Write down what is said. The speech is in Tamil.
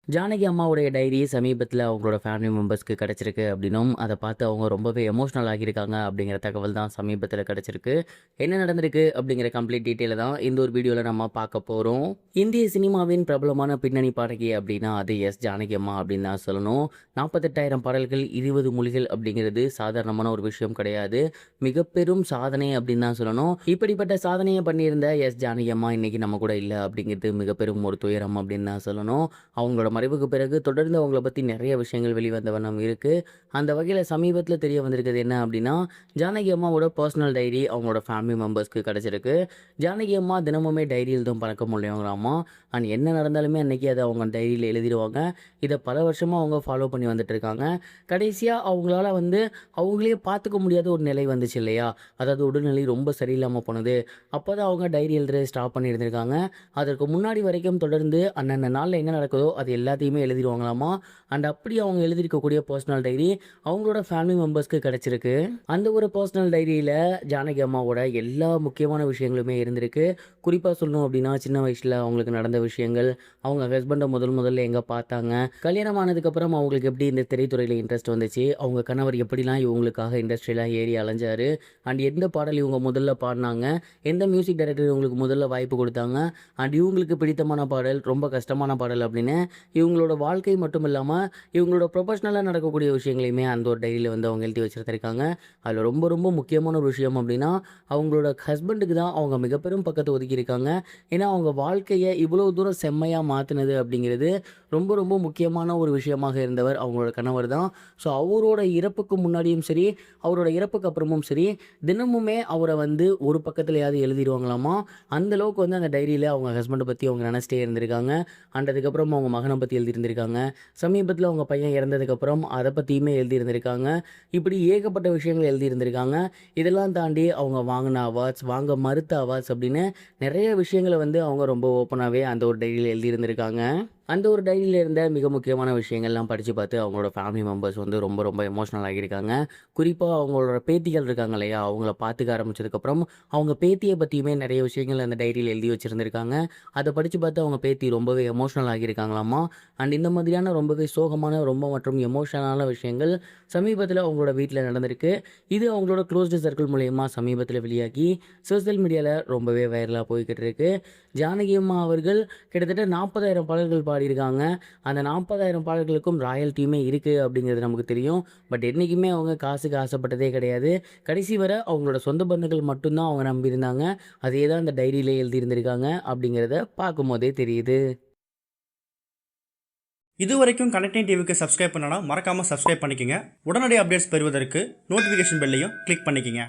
ஜானகி அம்மாவுடைய டைரி சமீபத்தில அவங்களோட ஃபேமிலி மெம்பர்ஸ்க்கு கிடைச்சிருக்கு அப்படின்னும், அத பார்த்து அவங்க ரொம்பவே எமோஷனல் ஆகியிருக்காங்க அப்படிங்கிற தகவல் தான் சமீபத்தில கிடைச்சிருக்கு. என்ன நடந்திருக்கு அப்படிங்கிற கம்ப்ளீட் டீட்டெயில தான் இந்த ஒரு வீடியோல நம்ம பார்க்க போறோம். இந்திய சினிமாவின் பிரபலமான பின்னணி பாடகி அப்படின்னா அது ஜானகி அம்மா அப்படின்னு தான் சொல்லணும். 48,000 பாடல்கள் 20 மொழிகள் அப்படிங்கிறது சாதாரணமான ஒரு விஷயம் கிடையாது. மிக பெரும் சாதனை அப்படின்னு தான் சொல்லணும். இப்படிப்பட்ட சாதனையை பண்ணியிருந்த ஜானகி அம்மா இன்னைக்கு நம்ம கூட இல்ல அப்படிங்கிறது மிக பெரும் ஒரு துயரம் அப்படின்னு தான் சொல்லணும். அவங்களோட மறைவுக்கு பிறகு தொடர்ந்து அவங்கள பத்தி நெறைய விஷயங்கள் வெளிவந்த வண்ணம் இருக்கு. அந்த வகையில சமீபத்தில தெரிய வந்திருக்கிறது என்ன அப்படின்னா, ஜானகி அம்மாவோட பர்சனல் டைரி அவங்களோட ஃபேமிலி மெம்பர்ஸ்க்கு கிடைச்சிருக்கு. ஜானகி அம்மா தினமுமே டைரி எழுதும் பழக்கம் உடையவங்களாமா. அண்ட் என்ன நடந்தாலுமே அன்னைக்கு அத அவங்க டைரியில எழுதிருவாங்க. இத பல வருஷமா அவங்க ஃபாலோ பண்ணி வந்துட்டு இருக்காங்க. கடைசியா அவங்களால அவங்களயே பார்த்துக்க முடியாத ஒரு நிலை வந்துச்சு இல்லையா? அதாவது உடல்நிலை ரொம்ப சரியில்லாம போனது. அப்பதான் அவங்க டைரி எழுதுறத ஸ்டாப் பண்ணி இருந்திருக்காங்க. அதற்கு முன்னாடி வரைக்கும் தொடர்ந்து அந்தந்த நாள்ல என்ன நடக்குதோ அது எல்லாத்தையுமே எழுதிருவாங்களாமா. அண்ட் அப்படி அவங்க எழுதியிருக்கக்கூடிய பர்சனல் டைரி அவங்களோட ஃபேமிலி மெம்பர்ஸ்க்கு கிடைச்சிருக்கு. அந்த ஒரு பர்சனல் டைரியில ஜானகி அம்மாவோட எல்லா முக்கியமான விஷயங்களுமே இருந்திருக்கு. குறிப்பா சொல்லணும் அப்படின்னா, சின்ன வயசுல அவங்களுக்கு நடந்த விஷயங்கள், அவங்க ஹஸ்பண்ட முதல்ல எங்க பார்த்தாங்க, கல்யாணம் ஆனதுக்கப்புறம் அவங்களுக்கு எப்படி இந்த திரைத்துறையில இன்ட்ரெஸ்ட் வந்துச்சு, அவங்க கணவர் எப்படிலாம் இவங்களுக்காக இண்டஸ்ட்ரியில ஏறி அலைஞ்சாரு, அண்ட் எந்த பாடல் இவங்க முதல்ல பாடுனாங்க, எந்த மியூசிக் டைரக்டர் இவங்களுக்கு முதல்ல வாய்ப்பு கொடுத்தாங்க, அண்ட் இவங்களுக்கு பிடித்தமான பாடல், ரொம்ப கஷ்டமான பாடல் அப்படின்னு இவங்களோட வாழ்க்கை மட்டும் இல்லாம, இவங்களோட ப்ரொஃபஷனலா நடக்கக்கூடிய விஷயங்களையுமே அந்த ஒரு டைரியில அவங்க எழுதி வச்சிருந்திருக்காங்க. அதில ரொம்ப முக்கியமான ஒரு விஷயம் அப்படின்னா, அவங்களோட ஹஸ்பண்டுக்கு தான் அவங்க மிக பெரும் பக்கத்த ஒதுக்கியிருக்காங்க. ஏன்னா, அவங்க வாழ்க்கைய இவ்வளோ தூரம் செம்மையா மாத்துனது அப்படிங்கிறது ரொம்ப முக்கியமான ஒரு விஷயமாக இருந்தவர் அவங்களோட கணவர் தான். ஸோ, அவரோட இறப்புக்கு முன்னாடியும் சரி, அவரோட இறப்புக்கு அப்புறமும் சரி, தினமுமே அவர ஒரு பக்கத்துலயாவது எழுதிருவாங்களாமா. அந்த அளவுக்கு அந்த டைரியில அவங்க ஹஸ்பண்ட பத்தி அவங்க நெனச்சிட்டே இருந்திருக்காங்க. அண்ட் அதுக்கப்புறம் அவங்க மகன பத்தி எழுதியிருந்திருக்காங்க. சமீபத்தில அவங்க பையன் இறந்ததுக்கப்புறம் அத பத்தியுமே எழுதியிருந்திருக்காங்க. இப்படி ஏகப்பட்ட விஷயங்கள் எழுதியிருந்திருக்காங்க. இதெல்லாம் தாண்டி அவங்க வாங்குன அவார்ட்ஸ், வாங்க மறுத்த அவார்ட்ஸ் அப்படின்னு நெறைய விஷயங்கள அவங்க ரொம்ப ஓப்பனாவே அந்த ஒரு டைரியில எழுதியிருந்திருக்காங்க. அந்த ஒரு டைரியில இருந்த மிக முக்கியமான விஷயங்கள்லாம் படிச்சு பார்த்து அவங்களோட ஃபேமிலி மெம்பர்ஸ் ரொம்ப எமோஷனல் ஆகியிருக்காங்க. குறிப்பா அவங்களோட பேத்திகள் இருக்காங்க இல்லையா? அவங்கள பார்த்துக்க ஆரம்பிச்சதுக்கப்புறம், அவங்க பேத்திய பத்தியுமே நெறைய விஷயங்கள் அந்த டைரியில எழுதி வச்சிருந்திருக்காங்க. அத படிச்சு பார்த்து அவங்க பேத்தி ரொம்பவே எமோஷனல் ஆகியிருக்காங்களாமா. அண்ட் இந்த மாதிரியான ரொம்பவே சோகமான மற்றும் எமோஷனலான விஷயங்கள் சமீபத்தில அவங்களோட வீட்ல நடந்திருக்கு. இது அவங்களோட க்ளோஸ்டு சர்க்கிள் மூலியமா சமீபத்தில வெளியாகி சோசியல் மீடியால ரொம்பவே வைரலா போய்க்கிட்டு இருக்கு. ஜானகி அம்மா அவர்கள் கிட்டத்தட்ட 40,000 பாடல்கள் பாடியிருக்காங்க. அந்த 40,000 பாடல்களுக்கும் ராயல்டியுமே இருக்கு அப்படிங்கிறது நமக்கு தெரியும். பட் என்னைக்குமே அவங்க காசுக்கு ஆசைப்பட்டதே கிடையாது. கடைசி வரை அவங்களோட சொந்த பந்தங்கள் மட்டும் தான் அவங்க நம்பியிருந்தாங்க. அதே தான் அந்த டைரியிலே எழுதியிருந்திருக்காங்க அப்படிங்கிறத பார்க்கும்போதே தெரியுது. இதுவரைக்கும் கனெக்டிங் டிவிக்கு சப்ஸ்கிரைப் பண்ணனா மறக்காம சப்ஸ்கிரைப் பண்ணிக்கங்க. உடனடி அப்டேட்ஸ் பெறுவதற்கு நோட்டிஃபிகேஷன் பெல்லையும் கிளிக் பண்ணிக்கங்க.